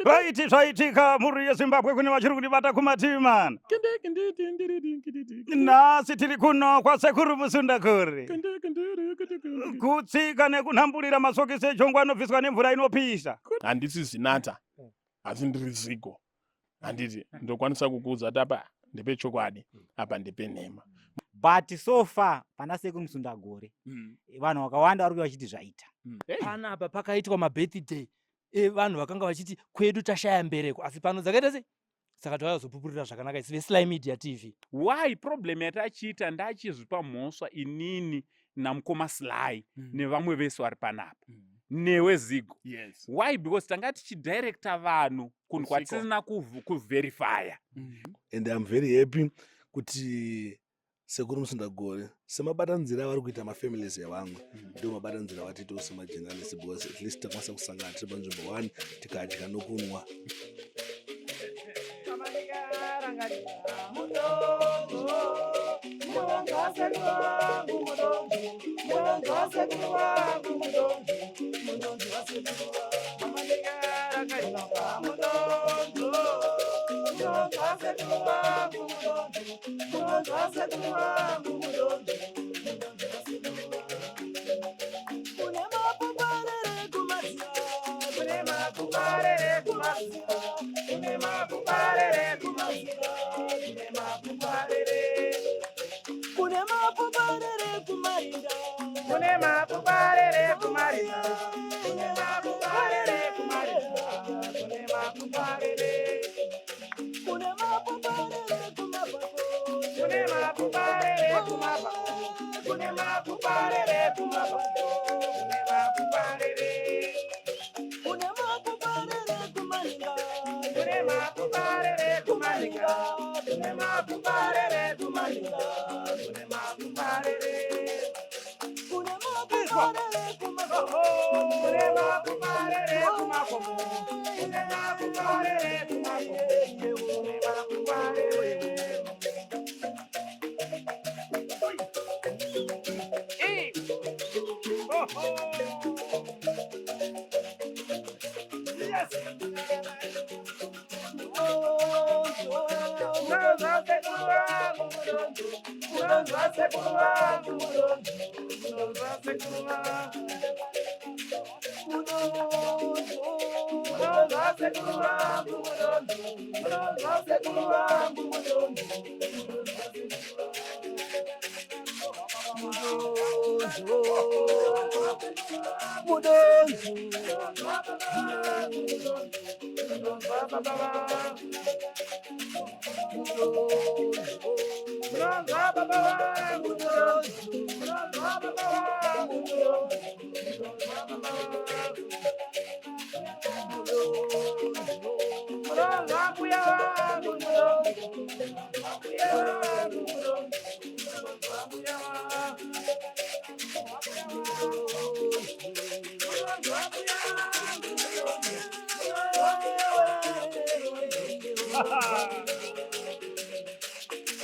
Vaiti zvaitika mhuri yeZimbabwe kune vachiri kunibata kumatimana. Nhasi tiri kuno kwasekuru Musundakore. Kutsika nekunhamburira masokisi ejongwe anobviswa nemvura inopisa. Handisi Zinatha, asi ndiri Zigo. Handiti ndokwanisa kukuudza kuti apa ndepechokwadi, apa ndepenhema. But so far pana sekuru Musundagore vanhu vakawanda vari vachiti zvaita. Panapa pakaitwa mabirthday vanhu vakanga vachiti kwedu tashaya mbereko, asi pano dzakaita sei? Saka takazopupurira zvakanaka isi veSly Media TV. Why problem yatachiita ndachizvipa mhosva inini namukoma Sly nevamwe vese vari panapa. Newe Zigo. Yes. Why? Because tanga tichidirecta vanhu kunhu kwatisina kuverifya. And I'm very happy kuti sekuru Musundagore semabatanzira avari kuita mafamilies evamwe ndio mabatanzira vatitowo semajournalist, because at least takwanisa kusangana tiri panzvimbo 1 tikadya nokunwa.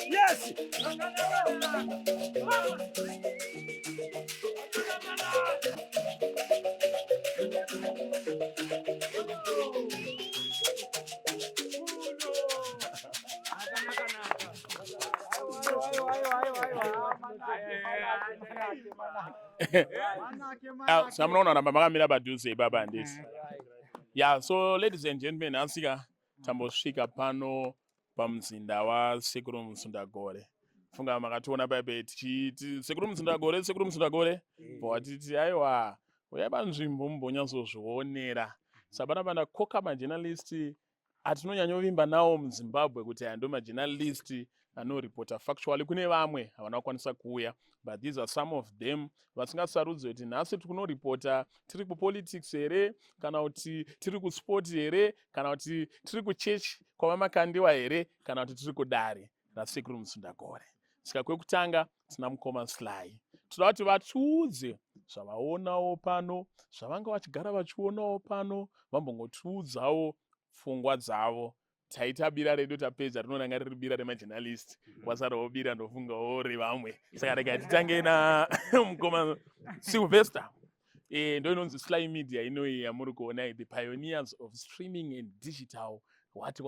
Yes. Samunaona namba makamira padhuze baba handisi. Yeah, so ladies and gentlemen, asika tambosvika pano pamuzinda wasekuru Musundagore. Funga makationa paipe tichiti sekuru Musundagore watiti aiwa uyai panzvimbo mumbonyazozvionera. Sabana bana koka majournalist atinonyanyovimba nawo muZimbabwe kuti ando majournalist anoripota factually. Kune vamwe havana kukwanisa kuuya, but these are some of them vasingasarudze kuti nhasi tirikuripota tiri kupolitics here, kana kuti tiri kusport here, kana kuti tiri kuchurch kwavamakandiwa here, kana kuti tiri kudare rasekuru Musundagore. Saka kwekutanga tina mukoma Sly. Toda kuti vatiudze zvavaonawo pano, zvavanga vachigara vachionawo pano, vambongotiudzawo pfungwa dzavo. Taita bira redu tapedza rinonanga riri bira remajournalist, kwasarawo bira ndofungawo revamwe. Saka rega titange na mukoma Sylvester. ndo inonzi Sly Media inoyi yamuri kuona the pioneers of streaming and digital what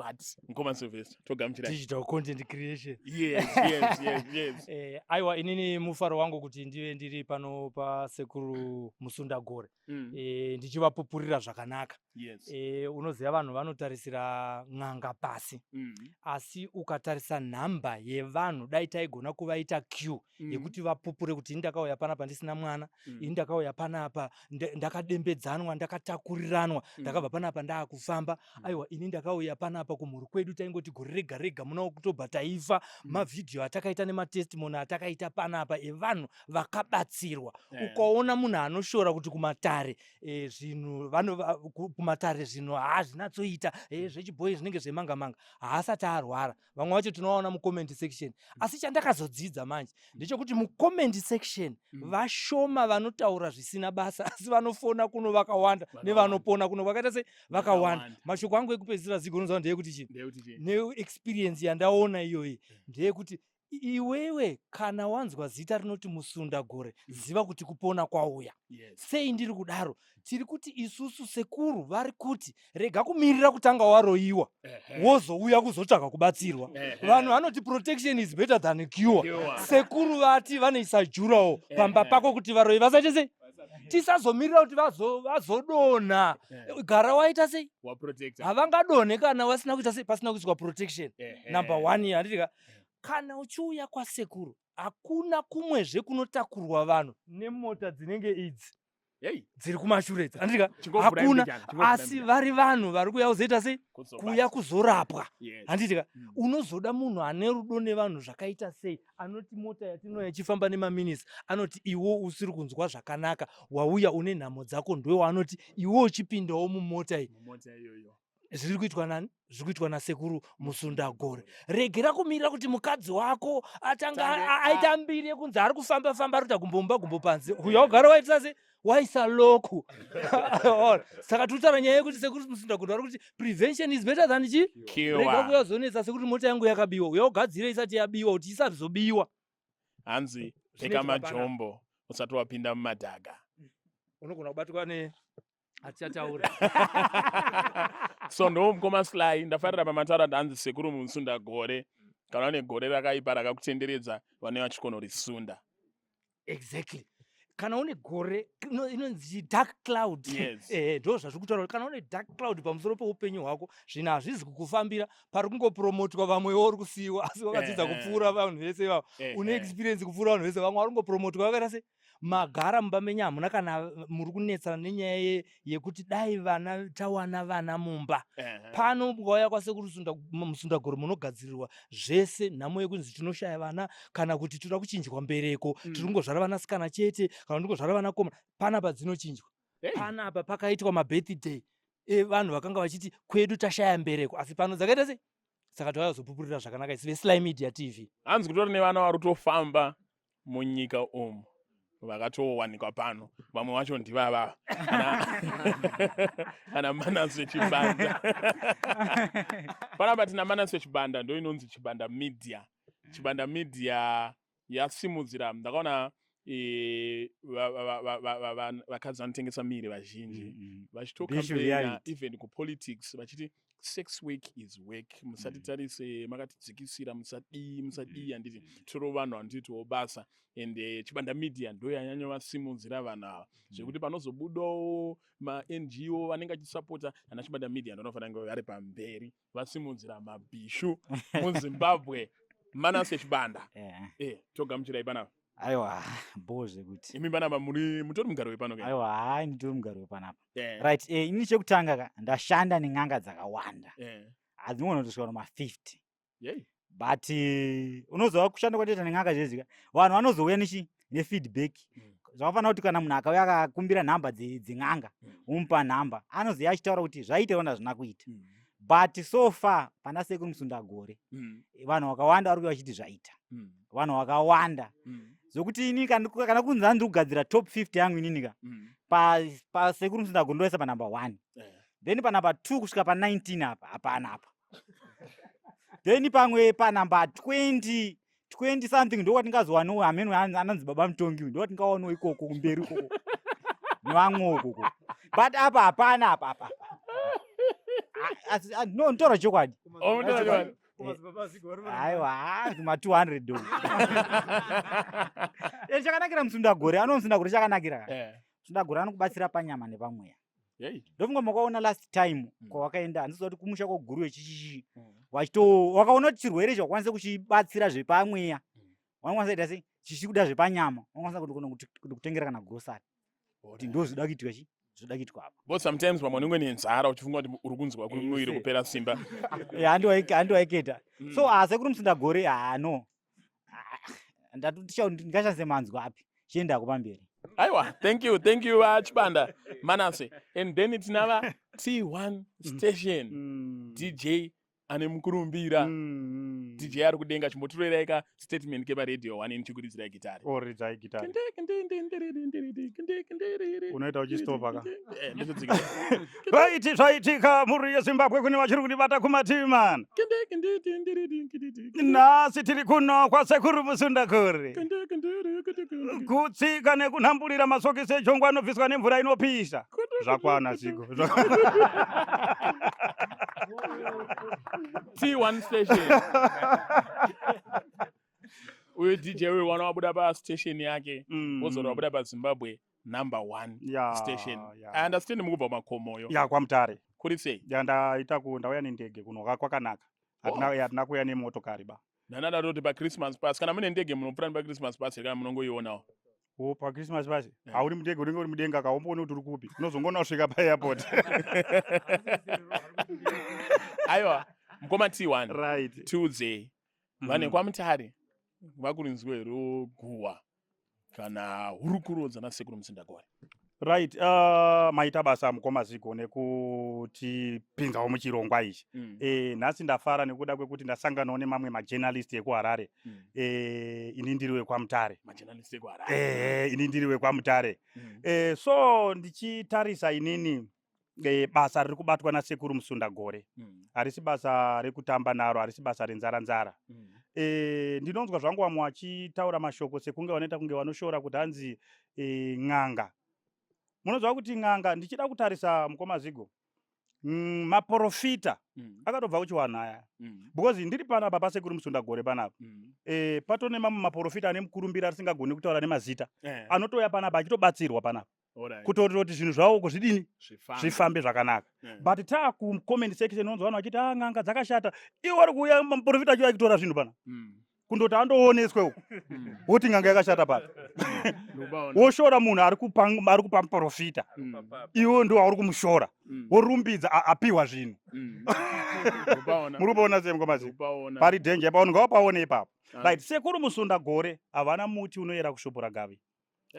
Nkoma Sylvester togamuchirai. Digital content creation. Yes. Aiwa inini mufaro wangu kuti ndive ndiri pano pasekuru Musunda Gore. Ndichivapupurira zvakanaka. Yes. Unoziva vanhu vanotarisira n'anga pasi. Asi ukatarisa nhamba yevanhu dai taigona kuvaita queue yekuti vapupure kuti ini ndakauya panapa ndisina mwana, ini ndakauya panapa ndakadembedzanwa, ndakatakuriranwa, ndakabva panapa ndaakufamba, aiwa ini ndakauya panapa kumhuri kwedu taingoti gore rega rega muna Oktoba taifa, mavhidhiyo atakaita nematestimony atakaita panapa evanhu vakabatsirwa. Ukaona munhu anoshora kuti kumatare zvinhu kumatare zvinhu hazvinatsoita zvechibhoyi zvinenge zvemanga manga haasati arwara. Vamwe vacho tinovaona mucomment section. Asi chandakazodzidza manje ndechekuti mucomment section vashoma vanotaura zvisina basa asi vanofona kuno vakawanda nevanopona kuno vakaita se vakawanda. Mashoko angu ekupedzisira zigonozva ndeyekuti chii neexperience yandaona iyoyi ndeyekuti iwewe kana wanzwa zita rinoti Musunda Gore ziva kuti kupona kwauya. Sei ndiri kudaro? Tiri kuti isusu sekuru vari kuti rega kumirira kutanga waroiwa wozouya kuzotsvaka kubatsirwa. Vanhu vanoti protection is better than cure. Sekuru vati vanoisa jurawo pamba pako kuti varoi vasaite sei? Tisazomirira kuti vazodonha. Gara waita sei? Havangadonhe kana vasina kuita sei? Pasina kuiswa protection. Number 1 handitika. Kana uchiuya kwasekuru hakuna kumwezve kunotakurwa vanhu nemota dzinenge idzi dziri kumashure handika hakuna. Asi vari vanhu vari kuuya kuzoita sei? Kuuya kuzorapwa handitika. Unozoda munhu ane rudo nevanhu zvakaita sei, anoti mota yatinoya ichifamba nemaminisi anoti iwo usiri kunzwa zvakanaka wauya une nhamo dzako ndiwe waanoti iwo uchipindawo mumota iyi. Zviri kuitwa nani? Zviri kuitwa nasekuru Musunda Gore. Regera kumirira kuti mukadzi wako atanga aita mbiri yekunzi ari kufamba famba ari kuita gumbo panze. Uya ugara waita sei? Waisa loku. Saka tutaura nyaya yekuti sekuru Musunda Gore ari kuti prevention is better than chi? Rega kuuya zonetsa sekuti mota yangu yakabiwa. Uya ugadzire isati yabiwa kuti isazobiwa. Hanzi pfeka majombo usati wapinda mumadhaga. Unogona kubatwa ne achataura. So ndo Nkoma Sly ndafarira pamatara ndanzi sekuru Musunda Gore kana une gore rakaipa rakakutenderedza vane vachikonorisunda. Exactly. Kana une gore inonzi dark cloud. Ndo zvazvi kutaura kana une dark cloud pamusoro peupenyu hwako zvinhu hazvizi kukufambira pari kungopromotwa vamwewo uri kusiyiwa asi wakadzidza kupfuura vanhu vese ivavo. Une experience kupfuura vanhu vese vamwe vari kungopromotwa vakaita sei? Magara mumba menyu hamuna kana muri kunetsana nenyaya yekuti dai vana tawana vana mumba. Pano mukauya kwasekuru Musunda Gore munogadzirirwa zvese, nhamo yekunzi tinoshaya vana kana kuti toda kuchinjwa mbereko, tiri kungozvara vanasikana chete kana kuti kungozvara vanakomana. Panapa dzinochinjwa. Panapa pakaitwa mabirthday vanhu vakanga vachiti kwedu tashaya mbereko asi pano dzakaita sei? Saka tauya kuzopupurira zvakanaka isi Sly Media TV. Hanzi kutori nevana vari kutofamba munyika umu vakatowanikwa pano, vamwe vacho ndivava ana Manaswe Chibanda. Panapa tina Manaswe Chibanda ndo inonzi Chibanda Media. Chibanda Media yasimudzira ndakaona vakadzi vanotengesa miri vazhinji vachitokampenya even kupolitics vachiti sex work is work, musatitarise makatidzikisira musadii handiti toro vanhu handitiwo basa. Ende Chibanda Media ndo yanyanya vasimudzira vanhu ava zvekuti panozobudawo ma-NGO vanenge achisapota ana Chibanda Media ndo anofanira kunge vari pamberi vasimudzira mabhishu muZimbabwe. Manaswe Chibanda togamuchirai panapa. Aiwa boze kuti imi panapa mutori mugaro wepano kai? Aiwa hai nditori mugaro wepanapa. Right, ini chekutanga ndashanda nen'anga dzakawanda. Hadzingona kutosvika ma50. But unozova kushanda kwatoita nen'anga zvezika vanhu vanozouya nefeedback. Zvakafanira kuti kana munhu akauya akakumbira nhamba dzen'anga umupa nhamba anozoya achitaura kuti zvaita ona zvina kuita. But so far pana sekuru Musunda Gore vanhu vakawanda vari kuuya vachiti zvaita. Vanhu vakawanda zvokuti ini kana kunzi handiri kugadzira top 50 yangu ininika pasekuru Musunda Gore ndoisa panumber 1, then panumber 2 kusvika pa19 apa hapana apa, then pamwe panumber 20 something ndo kwatingazowanawo hameno anonzi Baba Mutongi ndo kwatingaonawo ikoko kumberi ikoko. nevamwe uku. But apa hapana apa. No, ntora chokwadi. Aiwa, kuma 200 do. Chakanakira Musundagore, Musundagore chakanakira. Musundagore anokubatsira panyama nepamweya. Ndofunga makaona last time kwawakaenda handizwa kuti kumusha kwoguru wechichichi wakaona kuti chirwere chakwanisa kuchibatsira zvepamweya wanokwanisa kuita sei chichikuda zvepanyama wanokwanisa kuti kutengera kana grosari kuti ndo zvoda kuitwa chi zvoda kuitwa apa but sometimes pamwe unenge nenzara uchifunga kuti uri kunzwa kumwiri kupera simba handiwaiketa so asi kuri Musundagore no ndingashandise manzwa api chiendako pamberi. Aiwa, thank you Chibanda Manase. And then it's another T1 station. DJ ane mukurumbira. DJ ari kudenga chimotorereka statement keba radio one inchikurizira gitari. Oridza gitari. Unoita uchistopa ka. Zvaitika mhuri yeZimbabwe kune vachiri kunibata kumativi man. Nhasi tiri kuno kwasekuru Musundagore. Kutsika nekunhambulira masokisi echongo anobviswa nemvura inopisa. Zvakwana Zigo. T1 station. Uyu DJ uyu wana wabuda pa station yake. Wozora wabuda pa Zimbabwe number 1 station. I understand mukubva makomoyo. Ya kwaMutare. Kuri sei? Ndaita ndauya nendege kuno kwakanaka. Hatina kuya nemotokari ba. Nanada roti pa Christmas pass kana mune ndege munopfura pa Christmas pass kana munongoionawo. Pa Christmas pass. Hauri mudege unenge uri mudenga kaombone kuti uri kupi. Unozongoona usvika pa airport. Aiwa, mukoma T1. Right. Tuesday. Vane kwaMutare. Vakurinzwe roguwa. Kana hurukurodza nasekuru Musundagore. Right. Maita basa mukoma Zigo nekuti pinzawo muchirongwa ichi. Nhasi ndafara nekuda kwekuti ndasanganawo nemamwe majournalist ekuHarare. Ini ndiri wekwaMutare. Majournalist ekuHarare. Ini ndiri wekwaMutare. So ndichitarisa inini basa riri kubatwa nasekuru Musundagore. Harisi basa rekutamba naro, harisi basa renzara. Ndinonzwa zvangu vamwe vachitaura mashoko sekunge vanoita kunge vanoshora kuti hanzi n'anga. Munonzwa kuti n'anga ndichida kutarisa mukoma Zigo. Maprofita akatobva kuchiwanhu aya. Because ndiri panapa pasekuru Musundagore panapa. Patone mamwe maprofita ane mukurumbira asingagoni kutaura nemazita. Anotoya panapa achitobatsirwa panapa. Kutoti zvinhu zvavo kuzvidini zvifambe zvakanaka. But takucomment section unonzwa vanhu vachiti n'anga dzakashata. Iwo vari kuuya maprofita achiuya achitora zvinhu pana. Kundoti andooneswe uko. Woti n'anga yakashata pana. Woshora munhu ari kupa muprofita. Iwo ndo ari kumushora. Worumbidza apiwa zvinhu. Muri kuona sei mukoma Zigo? Pari danger paunhu ngapaone ipapo. Right, sekuru Musundagore havana muti unoyera kushopora gavi.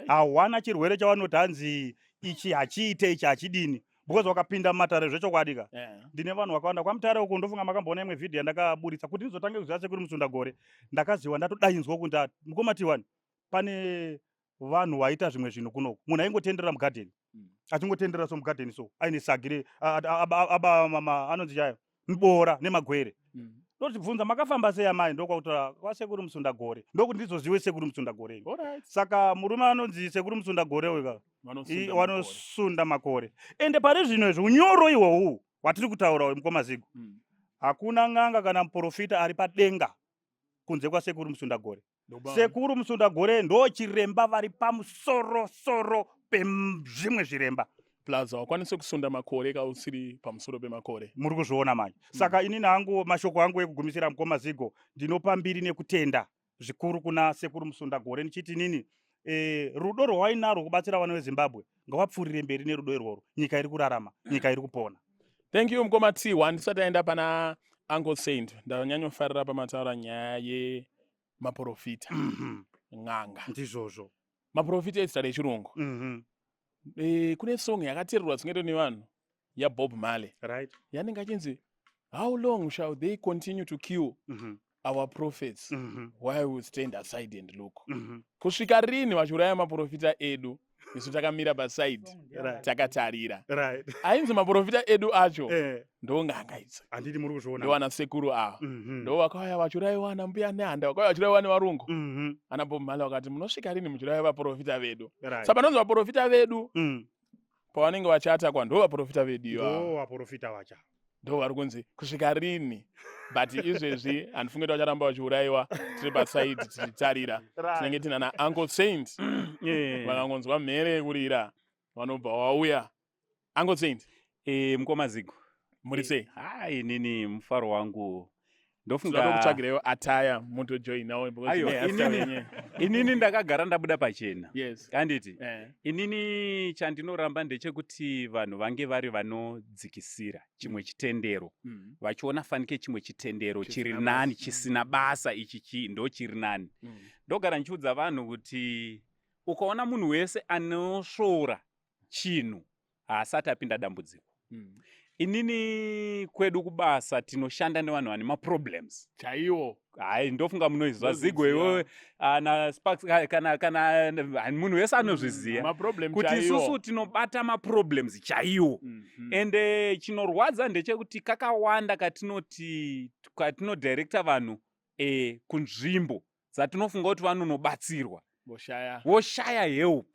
Hawana chirwere chavanoti hanzi ichi hachiite ichi hachidini. Because wakapinda mumatare zvechokwadika. Ndine vanhu vakawanda kwaMutare uko ndofunga makamboona imwe vhidhiyo ndakaburitsa kuti ndizotange kuziva sekuru Musundagore. Ndakaziva ndatodainzwa kuti mukoma T1 pane vanhu vaita zvimwe zvinhu kuno. Munhu aingotenderera mugadheni. Achingotenderera so mugadheni so. Aine sagire anonzi chayo. Mibora nemagwere. Ndotibvunza makafamba sei amai ndokwakutora kwasekuru Musundagore. Ndokuti ndizozive sekuru Musundagore. Saka murume anonzi sekuru Musundagore wega. Vanosunda makore. Ende pari zvino izvo unyoro ihwohwo watiri kutaura mukoma Zigo. Hakuna n'anga kana muprofita ari padenga kunze kwasekuru Musundagore. Sekuru Musundagore ndo chiremba vari pamusoro pezvimwe zviremba. Plaza wakwanise kusunda makore kausiri pamusoro pemakore. Muri kuzviona manje. Saka inini hangu mashoko angu ekugumisira mukoma Zigo ndinopa mbiri nekutenda zvikuru kuna sekuru Musundagore ndichiti nini rudo rwainarwo kubatsira vana veZimbabwe ngavapfuurire mberi nerudo irworwo. Nyika iri kurarama, nyika iri kupona. Thank you mukoma T1. Ndisati aenda pana Uncle Saint ndanyanyofarira pamataura nyaya yemaprofita. N'anga. Ndizvozvo. Maprofita ezita rechirungu. Kune song yakateererwa tsingeto nevanhu yaBob Marley. Right. Yanenge achinzi how long shall they continue to kill our prophets while we stand aside and look. Kusvika rini vachiuraya maprofita edu isu takamira paside takatarira. Ainzi maprofita edu acho ndo n'anga idzi. Handiti muri kuzviona. Ndo vana sekuru ava. Ndo vakauya vachirayiwa ana mbuya nehanda vakauya vachirayiwa nevarungu. Ana Bob Marley vakati munosvika rini muchirayiwa vaprofita vedu. Saka panonzi vaprofita vedu pavanenge vachiatakwa ndo vaprofita vedu ndo vaprofita vacha ndo vari kunzi kusvika rini but izvezvi handifungi kuti vacharamba vachiurayiwa tiri pasaidi tichitarira tinenge tina nauncle Saint vakangonzwa mhere yekurira vanobva vauya. Uncle Saint, mukoma Zigo, muri sei? Inini mufaro wangu ndofunga kutsvagirewo ataya mutojoinawo inini ndakagara ndabuda pachena. Yes. Kanditi inini chandinoramba ndechekuti vanhu vange vari vanodzikisira chimwe chitendero vachiona fanike chimwe chitendero chiri nani chisina basa ichi ndo chiri nani. Ndogara nchiudza vanhu kuti ukaona munhu wese anosvora chinhu haasati apinda dambudziko. Inini kwedu kubasa tinoshanda nevanhu vane maproblems chaiwo. Hai, ndofunga munoizwa Zigo iwewe na Sparks kana munhu wese anozviziva kuti isusu tinobata maproblems chaiwo. Ende chinorwadza ndechekuti kakawanda katinodirecta vanhu kunzvimbo dzatinofunga kuti vanonobatsirwa voshaya help.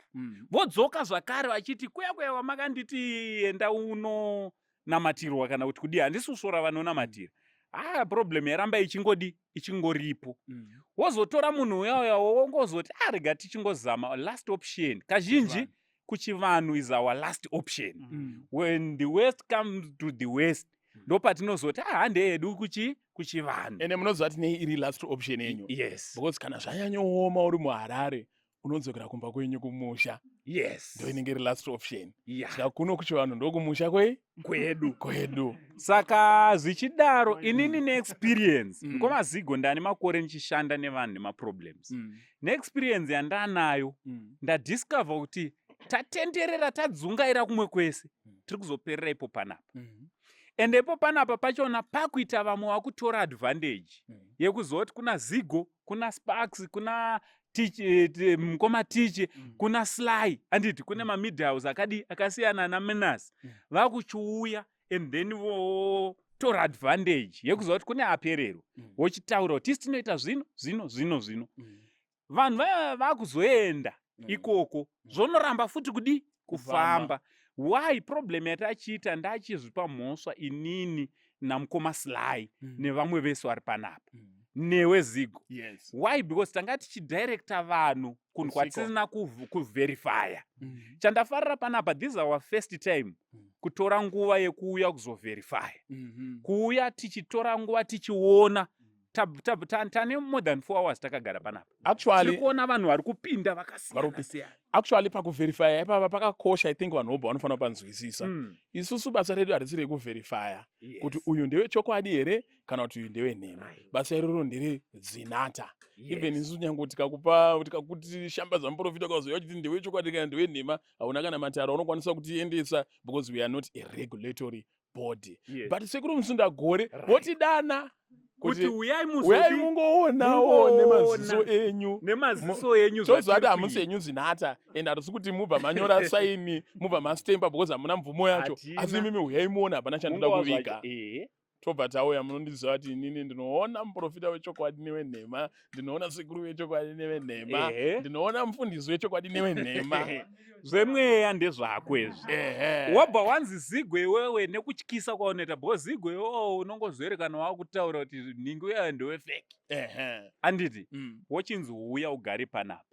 Vodzoka zvakare vachiti kuya wamakanditi enda uno namatirwa kana kuti kudi handisi kusvora vanonamatira. Problem yaramba ichingoripo. Wozotora munhu uya wongozoti rega tichingozama last option. Kazhinji kuchivanhu is our last option. When the worst comes to the worst ndo patinozoti hande yedu kuchivanhu. Ene munoziva kuti nei iri last option yenyu. Yes. Because kana zvanyanyooma uri muHarare unodzokera kumba kwenyu kumusha. Yes. Ndo inenge iri last option. Yeah. Kuno kuchivanhu ndo kumusha kwedu. Saka zvichidaro inini neexperience mukoma Zigo ndane makore nichishanda nevanhu nemaproblems. Neexperience yandanayo ndadiscover kuti tatenderera tadzungaira kumwe kwese tiri kuzoperera ipo panapa. Ende ipo panapa pachona pakuita vamwe vakutora advantage yekuzoti kuna Zigo, kuna Sparks, kuna mukoma Tiche, kuna Sly, anditi kune mamidhouse akasiyana naMenas vakuchiuya and then votora advantage yekuzoti kune aperero vochitaura kuti tisi tinoita zvino. Vanhu vakuzoenda ikoko zvonoramba futi kufamba. Why problem yatachiita ndachizvipa mhosva inini namukoma Sly nevamwe vese vari panapa newe Zigo. Yes. Why? Because tanga tichidirecta vanhu kunhu kwatisina kuverifya. Chandafarira panapa, this is our first time kutora nguva yekuuya kuzoverifya. Kuuya tichitora nguva tichiona tane more than 4 hours takagara panapa. Actually kuona vanhu vari kupinda vakasiyana. Actually pakuverifya ipapa pakakosha. I think vanhu vanofanira panzwisisa. Isusu basa redu harisi rekuverifya kuti uyu ndewe chokwadi here kana kuti uyu ndewe nhema. Basa iroro ndere zinata. Even isusu nyange tikakuti shambadza muprofita ukazoya kuti ndewe chokwadi kana ndewe nhema hauna kana matara unokwanisa kutiendesa because we are not a regulatory body. But sekuru Musundagore votidana kuti uyai mungoonawo nemaziso enyu tozvati hamusi enyu zinata and hatisi kuti mubva manyora saini mubva mastemba because hamuna mvumo yacho asi mimi uyai muona hapana chandoda kuviga. Tobva tauya munondiziva kuti inini ndinoona muprofita wechokwadi newenhema, ndinoona sekuru wechokwadi newenhema, ndinoona mufundisi wechokwadi newenhema. Zvemweya ndezvako izvi. Wabva wanzi Zigo iwewe nekutyisa kwaunoita because Zigo iwewe unongozoerekana wakutaura kuti ningi uya ndewefeki. Anditi wochinzi uya ugari panapa.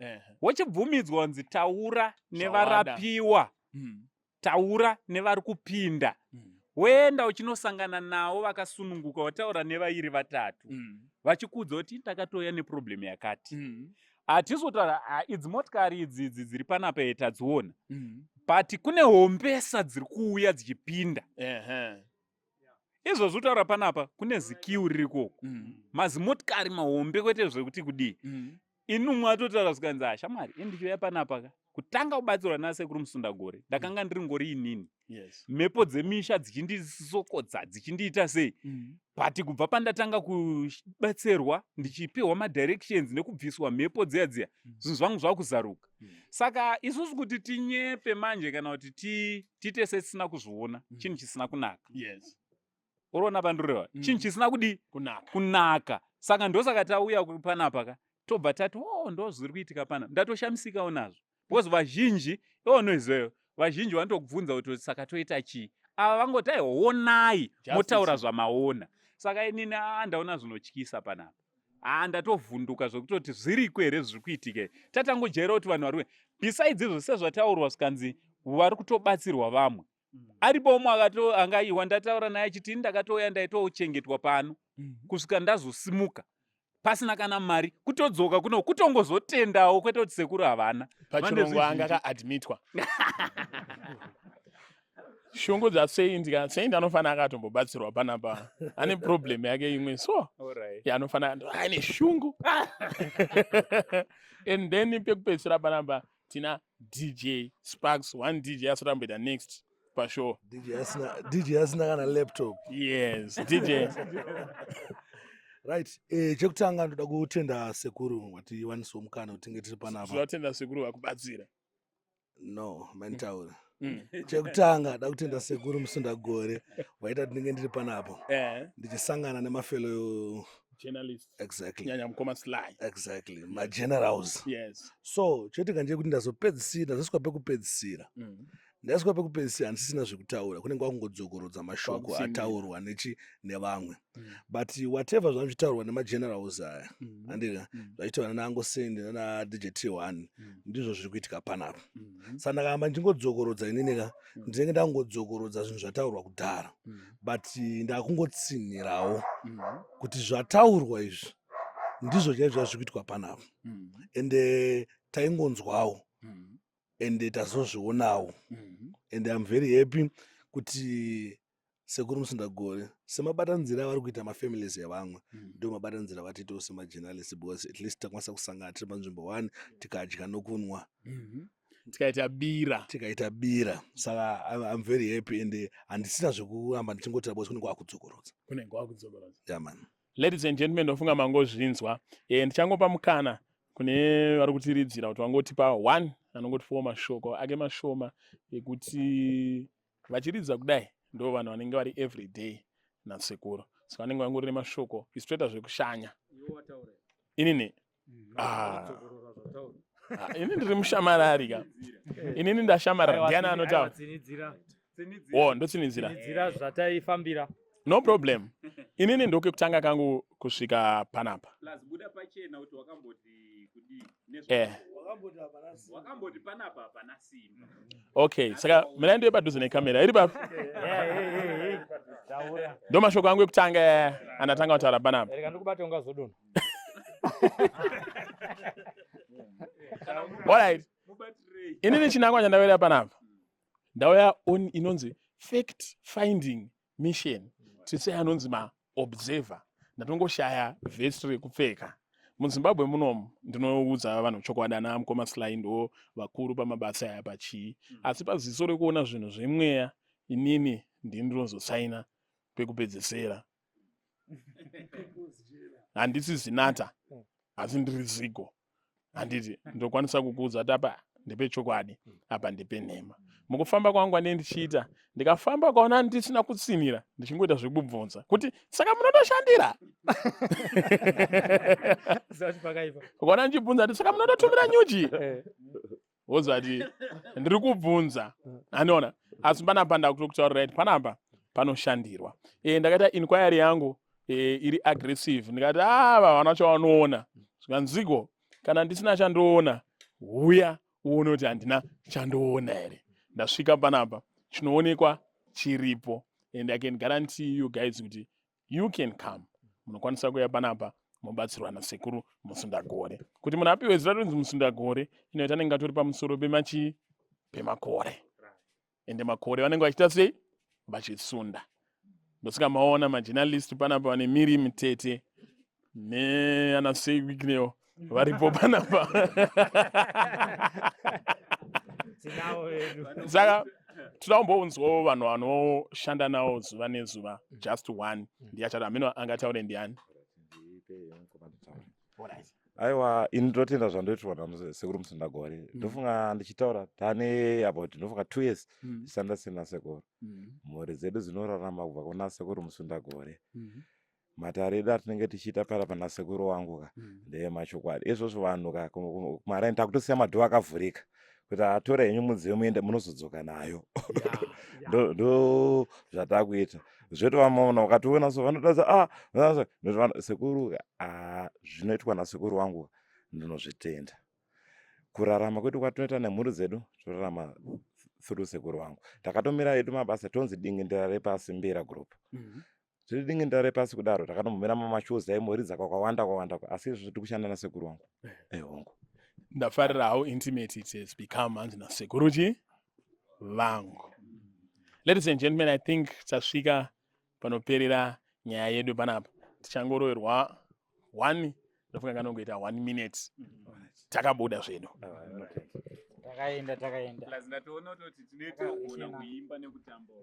Wochibvumidzwa kunzi taura nevarapiwa, taura nevari kupinda. Wenda uchinosangana navo vakasununguka wataura nevairi vatatu vachikudza kuti takatoya neproblem yakati. Hatizotaura idzi motikari idzi dziri panapa tadziona but kune hombesa dziri kuuya dzichipinda. Izvo zvotaura panapa kune zikiu ririkoko mazimotikari mahombe kwete zvekuti kudii. Inu mwatotaura zvikanzi shamwari endichoya panapa kutanga kubatsirwa nasekuru Musundagore ndakanga ndiri ngori inini. Mhepo dzemisha dzichindisokodza dzichindiita sei. But kubva pandatanga kubatsirwa ndichipiwa madirections nekubviswa mhepo dziya zvinhu zvangu zvakuzaruka. Saka isusu kuti tinyepe manje kana kuti tiite setisina kuzviona chinhu chisina kunaka. Uroona pandoreva chinhu chisina kudi kunaka. Saka ndosaka tauya panapa tobva tati ndo zviri kuitika panapa ndatoshamsikawo nazvo because vazhinji inoizeyo vazhinji vanotokubvunza kuti saka toita chii. Ava vangoti honai motaura zvamaona. Saka inini ndaona zvinotyisa panapa. Ndatovhunduka zvokutoti zviriko here zviri kuitika. Tatangojera kuti vanhu vari besides izvo sezvataurwa zvikanzi vari kutobatsirwa vamwe. Aripo umwe angaiwa ndataura naye achiti ndakatouya ndaitochengetwa pano kusvika ndazosimuka pasina kana mari kutodzoka kuno kutongozotendawo kwete kuti sekuru havana. Pachirungu anga akaadmitwa. Shungu sei ndanofanira akatombobatsirwa panapa. Ane problem yake imwe so. Anofana ane shungu. And then pekupedzisira panapa tina DJ Sparks, one DJ asotamboita next pashow. DJ asina kana laptop. Yes, DJ. Right. Chekutanga ndoda kutenda sekuru wati waniso mukana utinge tiri panapa. Zvotenda sekuru wakubatsira. No, mentaura. Chekutanga da kutenda sekuru Musundagore waita tinenge ndiri panapo. Ndichisangana nemafellow journalist. Exactly. Nyanya mukoma Sly. Exactly. My generals. Yes. So, chotika nje kuti ndazopedzisira, ndazosvika pekupedzisira. Ndasvika pekupedzisira handisina zvekutaura, kunenge kwakungodzokorodza mashoko ataurwa nevamwe. But whatever zvinotaurwa nemagenerals aya, andika zvaitaurwa naAngosend nana DJ T1 ndizvo zviri kuitika panapa. Saka ndakamba ndingodzokorodza inini ndinenge ndangodzokorodza zvinhu zvataurwa kudhara. But ndakungotsinhirawo kuti zvataurwa izvi ndizvo chaizvo zviri kuitika panapa. Ende taingonzwawo. And tazozvionawo. And I'm very happy kuti sekuru Musundagore semabatanzira vari kuita mafamilies evamwe ndio mabatanzira vatitowo semajournalists because at least takwanisa kusangana tiri panzvimbo 1 tikadya nokunwa. Tikaita bira. Saka I'm very happy and handisina zvekuramba ndichingoti because kunenge kwakudzokorodza. Yeah man. Ladies and gentlemen, ndofunga mangozvinzwa. Ndichangopa mukana kune vari kutiridzira kuti vangotipa 1 anongotipawo mashoko ake mashoma ekuti vachiridza kudai ndo vanhu vanenge vari everyday nasekuru. Saka vanenge vangori nemashoko isu toita zvekushanya. Inini ini ndiri mushamarari ka. Inini ndashamarara ndiani anotaura. Ndotsinidzira zvataifambira. No problem. Inini ndokutanga kangu kusvika panapa. Buda pachena kuti wakamboti kudi wakamboti panapa hapana simba. Okay, saka mina ndiye padhuze nekamera iri papi. Ndo mashoko angu ekutanga anatanga kutaura panapa. Reka ndikubate ungazodona. Alright. Inini chinangwa chandawera panapa. Ndauya on inonzi fact finding mission. Tise anonzi observer. Ndatongoshaya vest rekupfeka. MuZimbabwe munomu ndinoudza vanhu chokwadi ana mukoma Sly ndo vakuru pamabasa aya pachii. Asi paziso rekuona zvinhu zvemweya inini ndinozosaina pekupedzisira. Handisi zinata asi ndiri zigo. Handiti ndokwanisa kukuudza kuti apa ndepe chokwadi apa ndepe nhema. Mukufamba kwangu ane ndichiita ndikafamba kwaona ndisina kutsinira ndichingoita zvekubvunza kuti saka munotoshandira. Kwaona ndichibvunza kuti saka munototumira nyuchi. Wozati ndiri kubvunza. Aniona asi panapa ndakutaurira kuti panapa panoshandirwa. Ndakaita inquiry yangu iri aggressive ndikati vana chavanoona zvikanziko kana ndisina chandoona uya uone kuti handina chandoona here. Ndasvika panapa chinoonekwa chiripo and I can guarantee you guys kuti you can come. Munokwanisa kuya panapa mubatsirwa nasekuru Musundagore. Kuti munhu apiwe zita rinzi Musundagore inoita nenga tori pamusoro pemakore. Ende makore vanenge vachiita sei? Vachisunda. Ndosika maona majournalist panapa vane miri mitete neana sei weekneyo varipo panapa. Saka todakumbounzwawo vanhu vanoshanda nawo zuva nezuva just one ndiachati ameno angataure ndiani. Aiwa ini ndotenda zvandoitwa nasekuru Musundagore. Ndofunga ndichitaura tane about ndofunga 2 years ndishanda senasekuru. Mhuri dzedu dzinorarama kubva kuna sekuru Musundagore. Matare edu atinenge tichiita panapa nasekuru wangu ka ndeye machokwadi. Izvozvo vanhu ka kumaraini takutosiya madhoo akavhurika kuti atora henyu mudziyo muende munozodzoka nayo. Ndo zvatakuita zvetova wakationa so vanotaza sekuru zvinoitwa nasekuru wangu ndinozvitenda. Kurarama kwedu kwatinoita nemhuri dzedu torarama through sekuru wangu. Takatomira edu mabasa tonzi dingindira repasi Mbira Group. Tiri dingindira repasi kudaro takatombomira mamashows aimori dzakawanda asi izvo tiri kushanda nasekuru wangu. Hongu. Ndafarira how intimate it has become hanzi nasekuruchi vangu. Ladies and gentlemen, I think tasvika panoperera nyaya yedu panapa. Tichangoroverwa 1 ndofunga kanongoita 1 minute. Takabuda zvedu. Takaenda. Lazima tuone kuti tinoita kuona kuimba nekutamba.